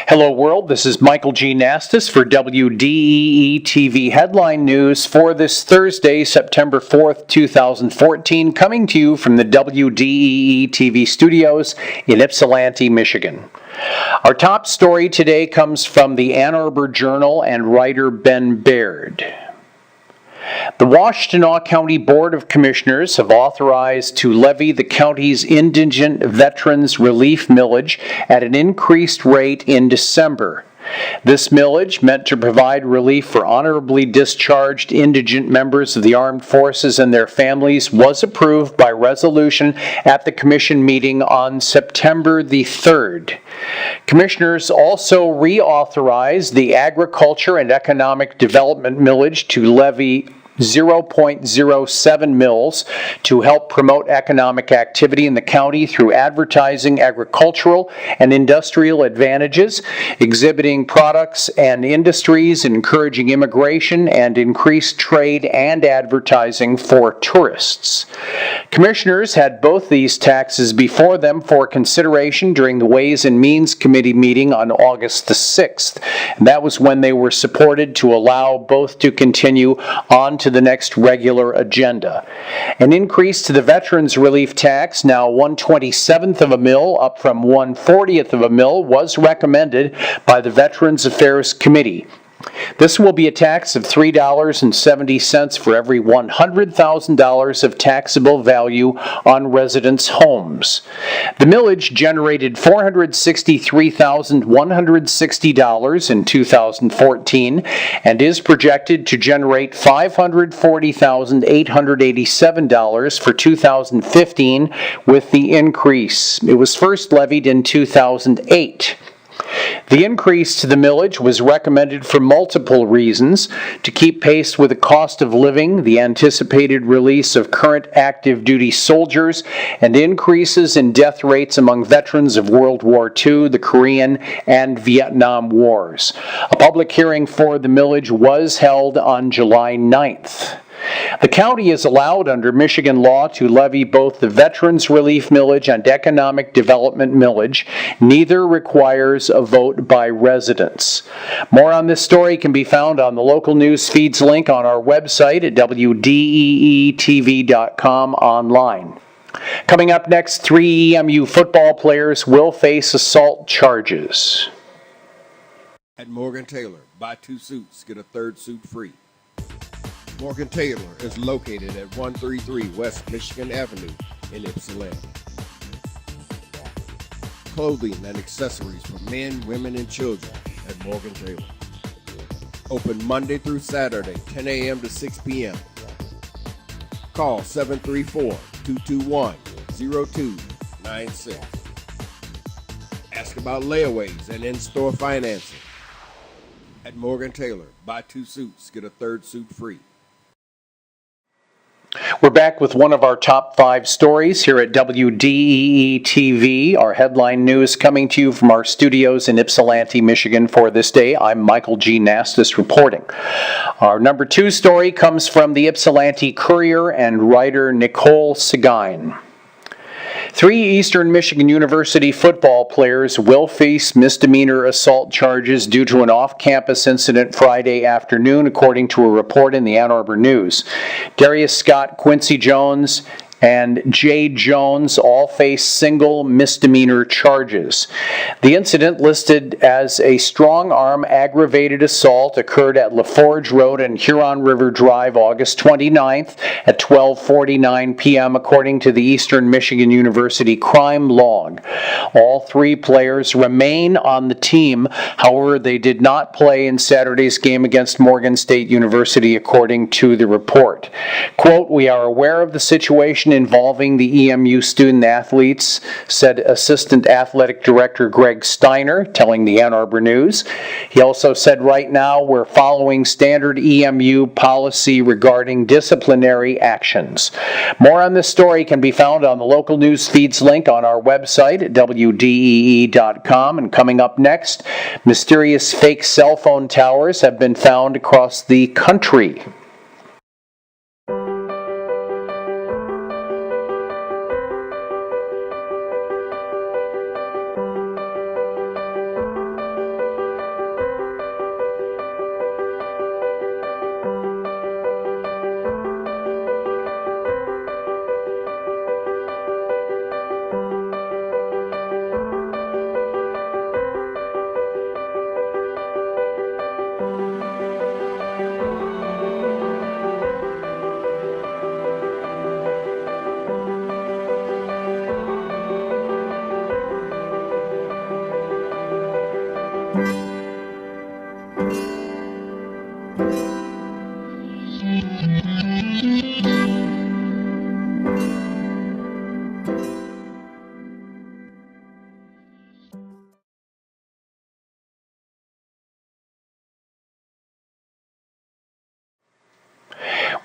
Hello world, this is Michael G. Nastos for WDEE-TV headline news for this Thursday, September 4th, 2014, coming to you from the WDEE-TV studios in Ypsilanti, Michigan. Our top story today comes from the Ann Arbor Journal and writer Ben Baird. The Washtenaw County Board of Commissioners have authorized to levy the county's Indigent Veterans Relief Millage at an increased rate in December. This millage, meant to provide relief for honorably discharged indigent members of the armed forces and their families, was approved by resolution at the commission meeting on September the 3rd. Commissioners also reauthorized the Agriculture and Economic Development millage to levy 0.07 mils to help promote economic activity in the county through advertising agricultural and industrial advantages, exhibiting products and industries, encouraging immigration, and increased trade and advertising for tourists. Commissioners had both these taxes before them for consideration during the Ways and Means Committee meeting on August the 6th. And that was when they were supported to allow both to continue on to the next regular agenda. An increase to the Veterans Relief Tax, now 1/27th of a mil, up from 1/40th of a mil, was recommended by the Veterans Affairs Committee. This will be a tax of $3.70 for every $100,000 of taxable value on residents' homes. The millage generated $463,160 in 2014 and is projected to generate $540,887 for 2015 with the increase. It was first levied in 2008. The increase to the millage was recommended for multiple reasons: to keep pace with the cost of living, the anticipated release of current active duty soldiers, and increases in death rates among veterans of World War II, the Korean, and Vietnam Wars. A public hearing for the millage was held on July 9th. The county is allowed under Michigan law to levy both the Veterans Relief Millage and Economic Development Millage. Neither requires a vote by residents. More on this story can be found on the local news feeds link on our website at WDEE-TV.com online. Coming up next, 3 EMU football players will face assault charges. At Morgan Taylor, buy 2 suits, get a 3rd suit free. Morgan Taylor is located at 133 West Michigan Avenue in Ypsilanti. Clothing and accessories for men, women, and children at Morgan Taylor. Open Monday through Saturday, 10 a.m. to 6 p.m. Call 734-221-0296. Ask about layaways and in-store financing. At Morgan Taylor, buy 2 suits, get a 3rd suit free. We're back with one of our top 5 stories here at WDEE-TV, our headline news coming to you from our studios in Ypsilanti, Michigan for this day. I'm Michael G. Nastos reporting. Our number 2 story comes from the Ypsilanti Courier and writer Nicole Seguin. 3 Eastern Michigan University football players will face misdemeanor assault charges due to an off-campus incident Friday afternoon, according to a report in the Ann Arbor News. Darius Scott, Quincy Jones, and Jay Jones all face single misdemeanor charges. The incident, listed as a strong-arm aggravated assault, occurred at LaForge Road and Huron River Drive August 29th at 12:49 p.m. according to the Eastern Michigan University crime log. All 3 players remain on the team. However, they did not play in Saturday's game against Morgan State University, according to the report. Quote, "We are aware of the situation involving the EMU student athletes," said Assistant Athletic Director Greg Steiner, telling the Ann Arbor News. He also said, "Right now we're following standard EMU policy regarding disciplinary actions." More on this story can be found on the local news feeds link on our website at WDEE.com. And coming up next, mysterious fake cell phone towers have been found across the country.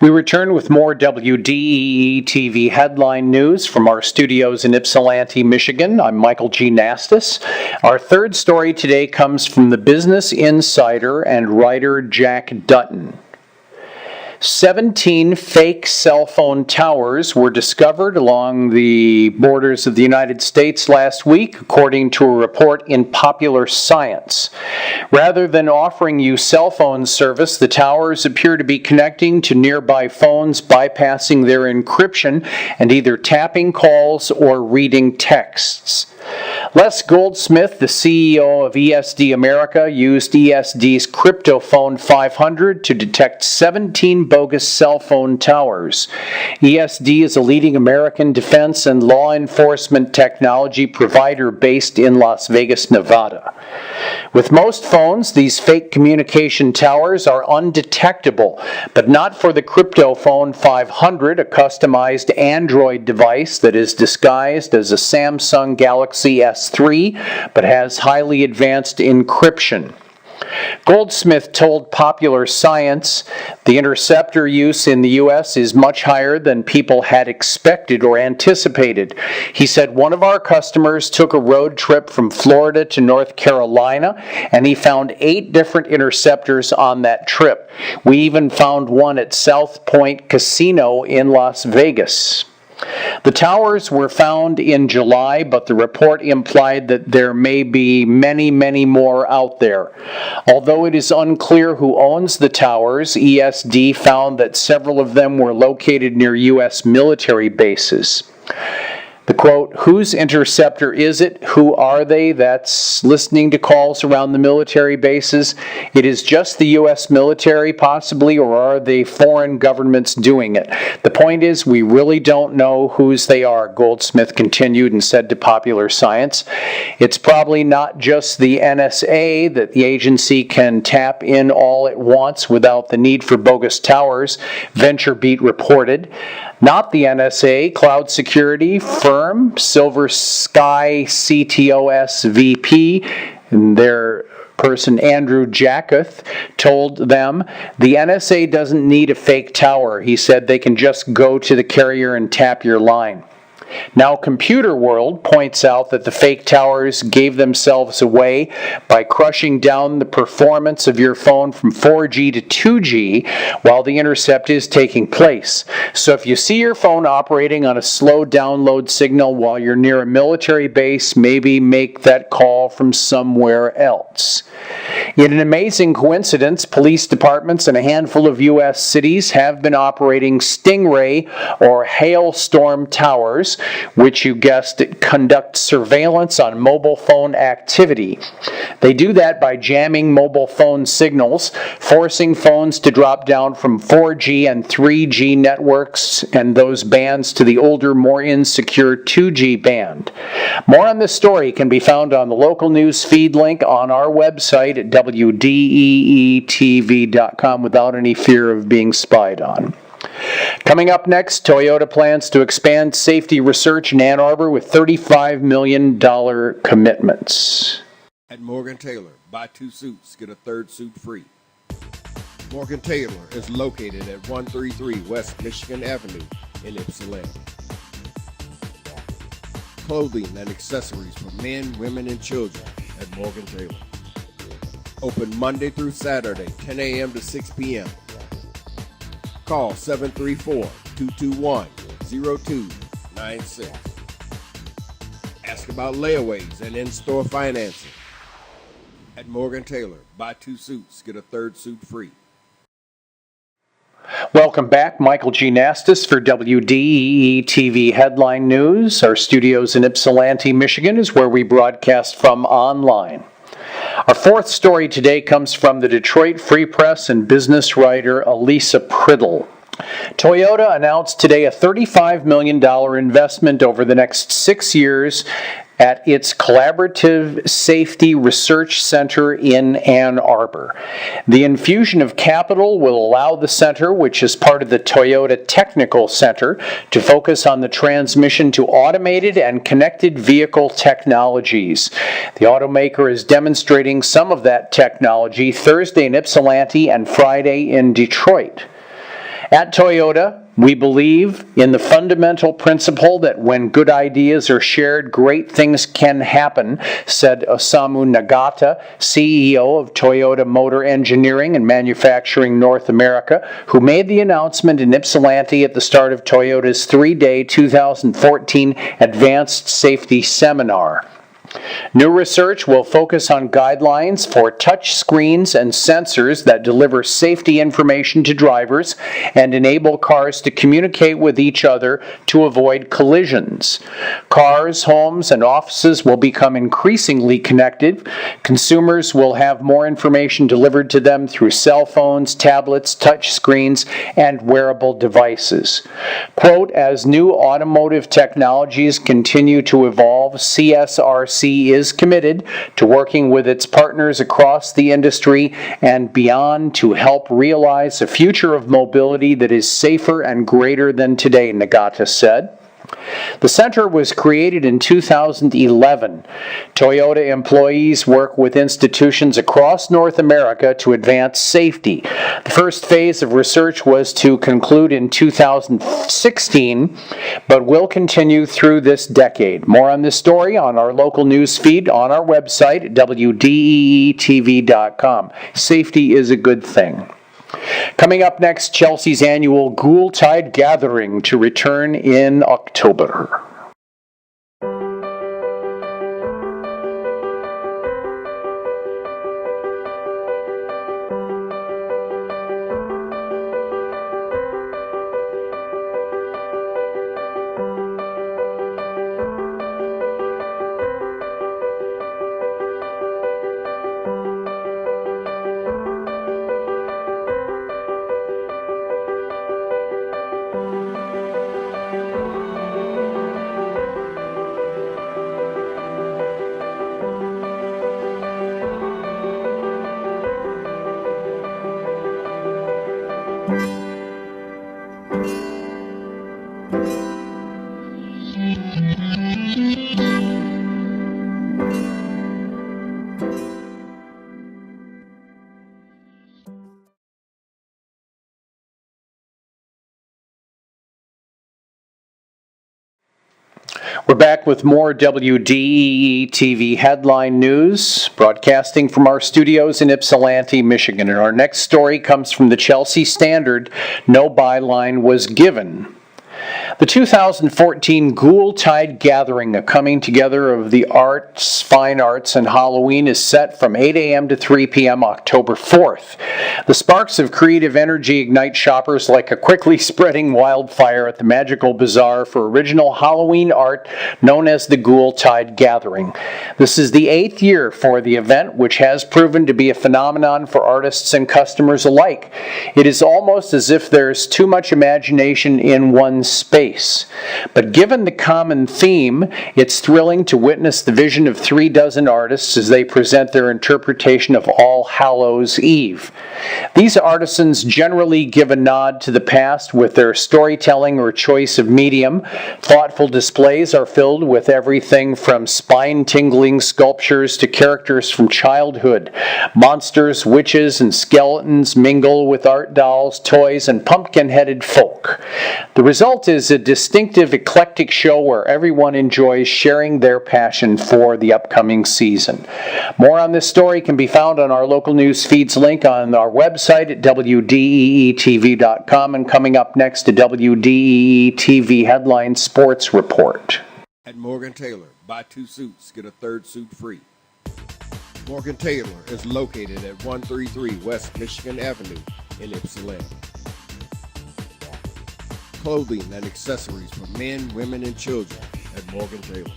We return with more WDEE-TV headline news from our studios in Ypsilanti, Michigan. I'm Michael G. Nastos. Our third story today comes from the Business Insider and writer Jack Dutton. 17 fake cell phone towers were discovered along the borders of the United States last week, according to a report in Popular Science. Rather than offering you cell phone service, the towers appear to be connecting to nearby phones, bypassing their encryption and either tapping calls or reading texts. Les Goldsmith, the CEO of ESD America, used ESD's CryptoPhone 500 to detect 17 bogus cell phone towers. ESD is a leading American defense and law enforcement technology provider based in Las Vegas, Nevada. With most phones, these fake communication towers are undetectable, but not for the CryptoPhone 500, a customized Android device that is disguised as a Samsung Galaxy S3, but has highly advanced encryption. Goldsmith told Popular Science the interceptor use in the U.S. is much higher than people had expected or anticipated. He said one of our customers took a road trip from Florida to North Carolina, and he found 8 different interceptors on that trip. We even found one at South Point Casino in Las Vegas. The towers were found in July, but the report implied that there may be many, many more out there. Although it is unclear who owns the towers, ESD found that several of them were located near U.S. military bases. The quote, "Whose interceptor is it? Who are they that's listening to calls around the military bases? It is just the U.S. military, possibly, or are they foreign governments doing it? The point is, we really don't know whose they are," Goldsmith continued and said to Popular Science. "It's probably not just the NSA that the agency can tap in all it wants without the need for bogus towers," VentureBeat reported. Not the NSA, cloud security firm Silver Sky CTOS VP, and their person Andrew Jacketh told them, "The NSA doesn't need a fake tower." He said they can just go to the carrier and tap your line. Now, Computer World points out that the fake towers gave themselves away by crushing down the performance of your phone from 4G to 2G while the intercept is taking place. So if you see your phone operating on a slow download signal while you're near a military base, maybe make that call from somewhere else. In an amazing coincidence, police departments in a handful of U.S. cities have been operating Stingray or hailstorm towers, which, you guessed it, conduct surveillance on mobile phone activity. They do that by jamming mobile phone signals, forcing phones to drop down from 4G and 3G networks and those bands to the older, more insecure 2G band. More on this story can be found on the local news feed link on our website at WDEE-TV.com without any fear of being spied on. Coming up next, Toyota plans to expand safety research in Ann Arbor with $35 million commitments. At Morgan Taylor, buy 2 suits, get a 3rd suit free. Morgan Taylor is located at 133 West Michigan Avenue in Ypsilanti. Clothing and accessories for men, women, and children at Morgan Taylor. Open Monday through Saturday, 10 a.m. to 6 p.m. Call 734-221-0296. Ask about layaways and in-store financing. At Morgan Taylor, buy 2 suits, get a 3rd suit free. Welcome back. Michael G. Nastos for WDEE-TV Headline News. Our studios in Ypsilanti, Michigan is where we broadcast from online. Our fourth story today comes from the Detroit Free Press and business writer Elisa Priddle. Toyota announced today a $35 million investment over the next 6 years at its Collaborative Safety Research Center in Ann Arbor. The infusion of capital will allow the center, which is part of the Toyota Technical Center, to focus on the transmission to automated and connected vehicle technologies. The automaker is demonstrating some of that technology Thursday in Ypsilanti and Friday in Detroit. At Toyota, we believe in the fundamental principle that when good ideas are shared, great things can happen, said Osamu Nagata, CEO of Toyota Motor Engineering and Manufacturing North America, who made the announcement in Ypsilanti at the start of Toyota's 3-day 2014 Advanced Safety Seminar. New research will focus on guidelines for touch screens and sensors that deliver safety information to drivers and enable cars to communicate with each other to avoid collisions. Cars, homes, and offices will become increasingly connected. Consumers will have more information delivered to them through cell phones, tablets, touch screens, and wearable devices. Quote, as new automotive technologies continue to evolve, CSRC is committed to working with its partners across the industry and beyond to help realize a future of mobility that is safer and greater than today, Nagata said. The center was created in 2011. Toyota employees work with institutions across North America to advance safety. The first phase of research was to conclude in 2016, but will continue through this decade. More on this story on our local news feed on our website, WDEE-TV.com. Safety is a good thing. Coming up next, Chelsea's annual Ghoultide Gathering to return in October. We're back with more WDEE-TV headline news, broadcasting from our studios in Ypsilanti, Michigan. And our next story comes from the Chelsea Standard. No byline was given. The 2014 Ghoultide Gathering, a coming together of the arts, fine arts, and Halloween, is set from 8 a.m. to 3 p.m. October 4th. The sparks of creative energy ignite shoppers like a quickly spreading wildfire at the magical bazaar for original Halloween art known as the Ghoultide Gathering. This is the 8th year for the event, which has proven to be a phenomenon for artists and customers alike. It is almost as if there's too much imagination in one space. But given the common theme, it's thrilling to witness the vision of 36 artists as they present their interpretation of All Hallows Eve. These artisans generally give a nod to the past with their storytelling or choice of medium. Thoughtful displays are filled with everything from spine-tingling sculptures to characters from childhood. Monsters, witches, and skeletons mingle with art dolls, toys, and pumpkin-headed folk. The result is a distinctive, eclectic show where everyone enjoys sharing their passion for the upcoming season. More on this story can be found on our local news feeds link on our website at WDEE-TV.com, and coming up next, a WDEE-TV Headline Sports Report. At Morgan Taylor, buy 2 suits, get a 3rd suit free. Morgan Taylor is located at 133 West Michigan Avenue in Ypsilanti. Clothing and accessories for men, women, and children at Morgan Taylor.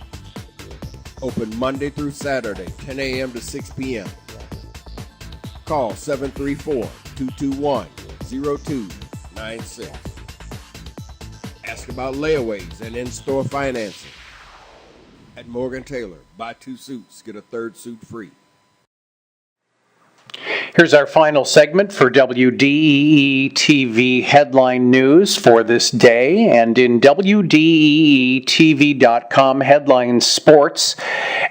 Open Monday through Saturday, 10 a.m. to 6 p.m. Call 734-221-0296. Ask about layaways and in-store financing. At Morgan Taylor, buy 2 suits, get a 3rd suit free. Here's our final segment for WDEE-TV headline news for this day. And in WDEE-TV.com headline sports,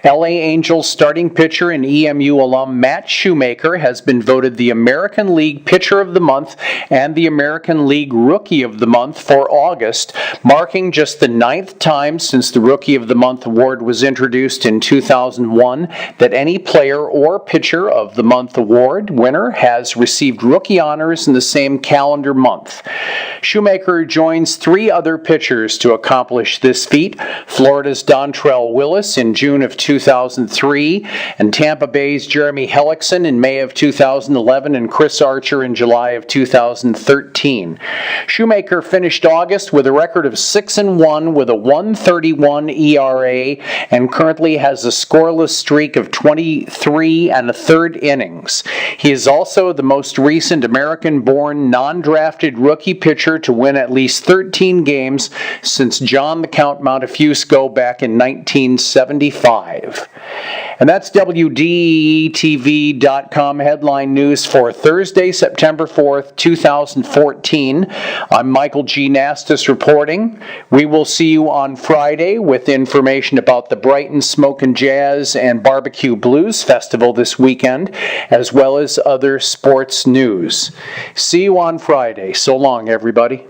LA Angels starting pitcher and EMU alum Matt Shoemaker has been voted the American League Pitcher of the Month and the American League Rookie of the Month for August, marking just the 9th time since the Rookie of the Month award was introduced in 2001 that any player or pitcher of the month award winner has received rookie honors in the same calendar month. Shoemaker joins 3 other pitchers to accomplish this feat: Florida's Dontrell Willis in June of 2003, and Tampa Bay's Jeremy Hellickson in May of 2011, and Chris Archer in July of 2013. Shoemaker finished August with a record of 6-1 with a 1.31 ERA and currently has a scoreless streak of 23 1/3 innings. He is also the most recent American-born, non-drafted rookie pitcher to win at least 13 games since John the Count Montefusco back in 1975. And that's WDEE-TV.com headline news for Thursday, September 4th, 2014. I'm Michael G. Nastos reporting. We will see you on Friday with information about the Brighton Smokin' Jazz and Barbecue Blues Festival this weekend, as well as other sports news. See you on Friday. So long, everybody.